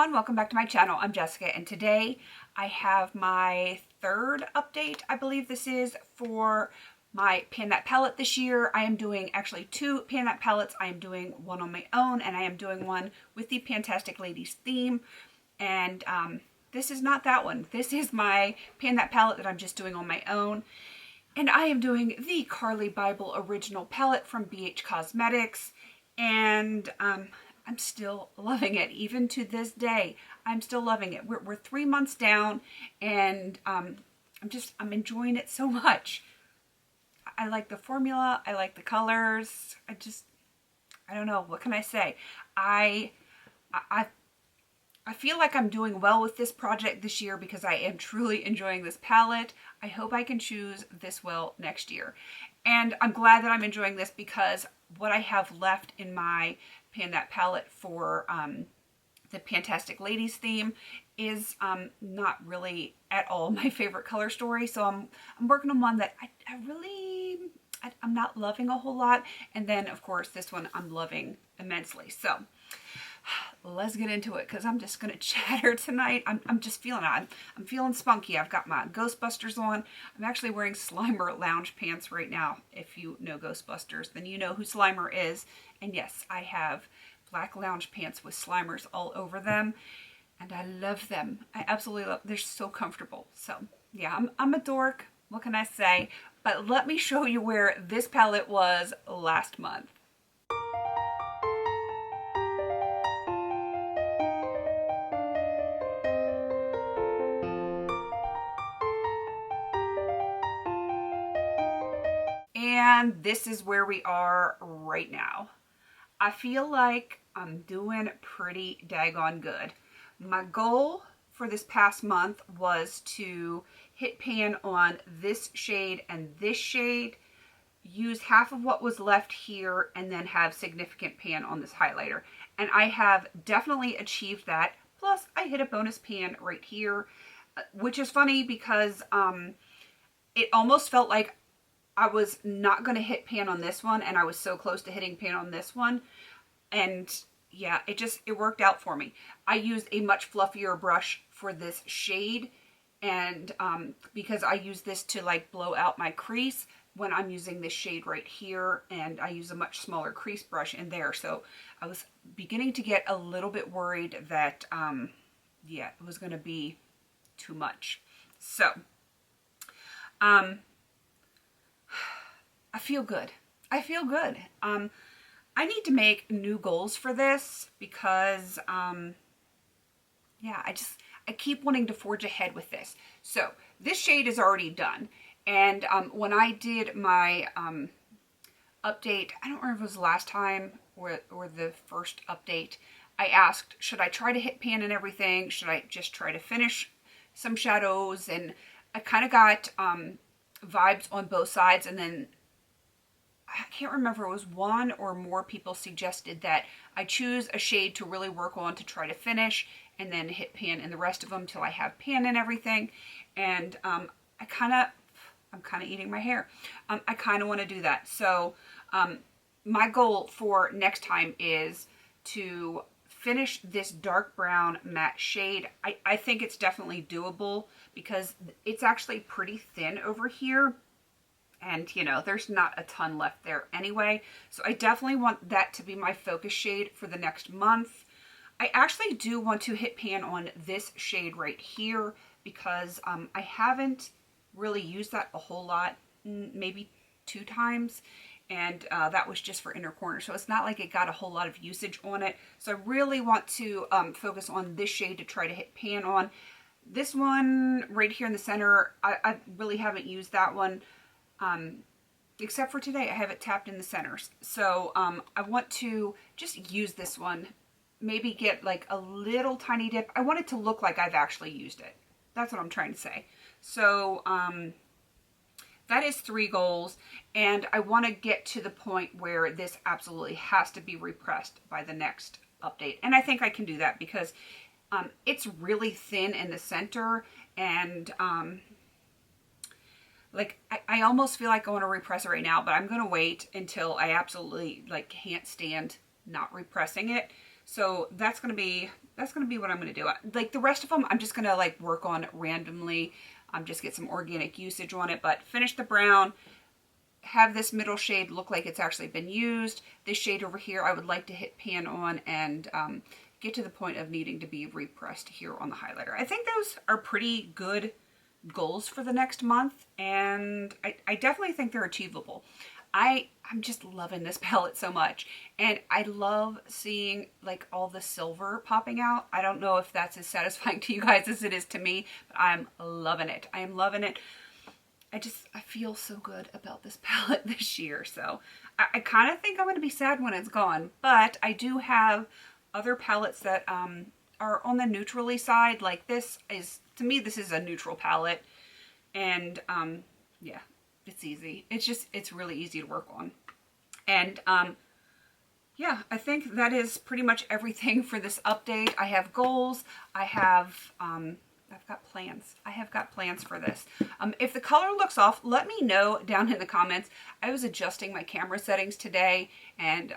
everyone, welcome back to my channel. I'm Jessica, and today I have my third update, I believe this is, for my Pan That palette this year. I am doing actually two Pan That palettes. I am doing one on my own, and I am doing one with the PANtastic Ladies theme. And this is not that one. This is my Pan That palette that I'm just doing on my own. And I am doing the Carli Bybel original palette from BH Cosmetics. And I'm still loving it. Even to this day, I'm still loving it. We're 3 months down, and I'm enjoying it so much. I like the formula. I like the colors. I don't know. What can I say? I feel like I'm doing well with this project this year because I am truly enjoying this palette. I hope I can choose this well next year. And I'm glad that I'm enjoying this because what I have left in my Pan That palette for the PANtastic Ladies theme is not really at all my favorite color story. So I'm working on one that I'm not loving a whole lot. And then of course this one I'm loving immensely. So let's get into it because I'm just going to chatter tonight. I'm just feeling it. I'm feeling spunky. I've got my Ghostbusters on. I'm actually wearing Slimer lounge pants right now. If you know Ghostbusters, then you know who Slimer is. And yes, I have black lounge pants with Slimers all over them. And I love them. I absolutely love them. They're so comfortable. So yeah, I'm a dork. What can I say? But let me show you where this palette was last month. And this is where we are right now. I feel like I'm doing pretty daggone good. My goal for this past month was to hit pan on this shade and this shade, use half of what was left here, and then have significant pan on this highlighter. And I have definitely achieved that. Plus, I hit a bonus pan right here, which is funny because it almost felt like I was not going to hit pan on this one, and I was so close to hitting pan on this one. And yeah, it worked out for me. I used a much fluffier brush for this shade, and because I use this to like blow out my crease when I'm using this shade right here, and I use a much smaller crease brush in there. So I was beginning to get a little bit worried that, yeah, it was going to be too much. So, I feel good. I feel good. I need to make new goals for this because, yeah, I keep wanting to forge ahead with this. So this shade is already done. And when I did my update, I don't remember if it was last time or the first update, I asked, should I try to hit pan and everything? Should I just try to finish some shadows? And I kind of got vibes on both sides, and then I can't remember, it was one or more people suggested that I choose a shade to really work on to try to finish, and then hit pan in the rest of them till I have pan and everything. And I'm kind of eating my hair. I kind of want to do that. So my goal for next time is to finish this dark brown matte shade. I think it's definitely doable because it's actually pretty thin over here. And, you know, there's not a ton left there anyway. So I definitely want that to be my focus shade for the next month. I actually do want to hit pan on this shade right here because I haven't really used that a whole lot, maybe 2 times. And that was just for inner corner. So it's not like it got a whole lot of usage on it. So I really want to focus on this shade to try to hit pan on. This one right here in the center, I really haven't used that one. Except for today, I have it tapped in the centers. So I want to just use this one, maybe get like a little tiny dip. I want it to look like I've actually used it. That's what I'm trying to say. So that is 3 goals, and I want to get to the point where this absolutely has to be repressed by the next update. And I think I can do that because it's really thin in the center, and like, I almost feel like I want to repress it right now, but I'm going to wait until I absolutely, like, can't stand not repressing it. So that's gonna be what I'm gonna do. Like the rest of them, I'm just gonna like work on randomly. Just get some organic usage on it, but finish the brown, have this middle shade look like it's actually been used. This shade over here, I would like to hit pan on and get to the point of needing to be repressed here on the highlighter. I think those are pretty good goals for the next month, and I definitely think they're achievable. I'm just loving this palette so much, and I love seeing like all the silver popping out. I don't know if that's as satisfying to you guys as it is to me, but I'm loving it. I am loving it. I feel so good about this palette this year. So I kind of think I'm going to be sad when it's gone, but I do have other palettes that are on the neutrally side. Like this is, to me, this is a neutral palette, and yeah, it's easy. It's really easy to work on. And yeah, I think that is pretty much everything for this update. I have goals. I've got plans. I have got plans for this. If the color looks off, let me know down in the comments. I was adjusting my camera settings today, and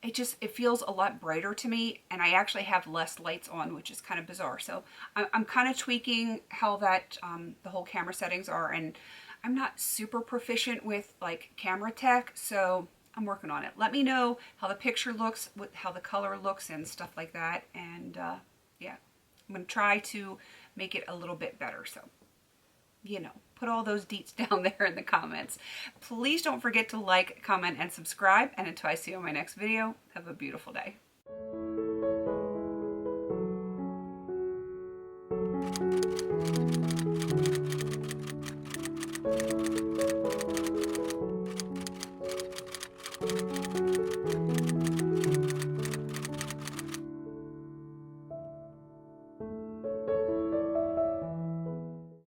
it feels a lot brighter to me, and I actually have less lights on, which is kind of bizarre. So I'm kind of tweaking how that the whole camera settings are, and I'm not super proficient with like camera tech, so I'm working on it. Let me know how the picture looks, how the color looks, and stuff like that. And yeah, I'm going to try to make it a little bit better. So, you know, put all those deets down there in the comments. Please don't forget to like, comment, and subscribe. And until I see you on my next video, have a beautiful day.